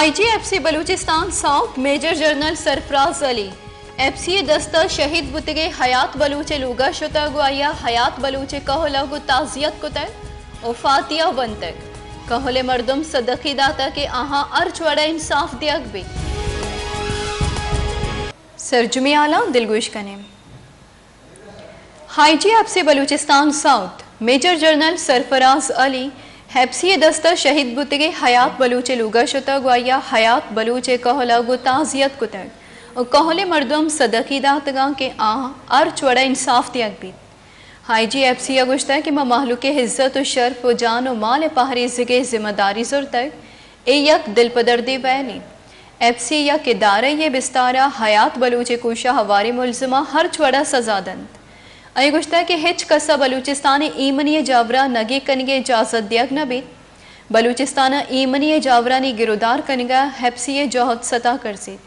IGFC Balochistan south major general Sarfaraz Ali FCA दस्तर शहीद बुतगे हयात बलूचे लूगा शुता गुआया हयात बलूचे कहोला गु ताजियत कुतक और फातिया बनतक कहोले मर्दम सदकी दाता के आहा अर्च वड़ा इंसाफ दियक भी सरजुमी आला दिलगोश कने IGFC Balochistan south major general Sarfaraz Ali FCA दस्तर शहीद बुतगे हयात बलूचे लूगा शुता गुआया हयात बलूचे कहोला गु ताजियत कुतक और कहोले मर्दम सदकी दातगा के अर्च वड़ा इंसाफ दियक भी IGFC अगुश्ता कि महलू के हिज्जत और शर्फ व जान व माल पहरेज के जिम्मेदारी जुर तक ए यक दिल पदर्दे बैनी FCA यक इदारा ये बिस्तारा हयात बलूचे कोशा हवारी मुलजमा हर चवड़ा सजादंत अय गुश्ता कि हिच कसा बलूचिस्तान ईमनी जावरा नगे कनगे इजाजत दियक न भी बलूचिस्तान ईमनी जावरा ने गिरोदार कनगा FCA जोहद सता कर से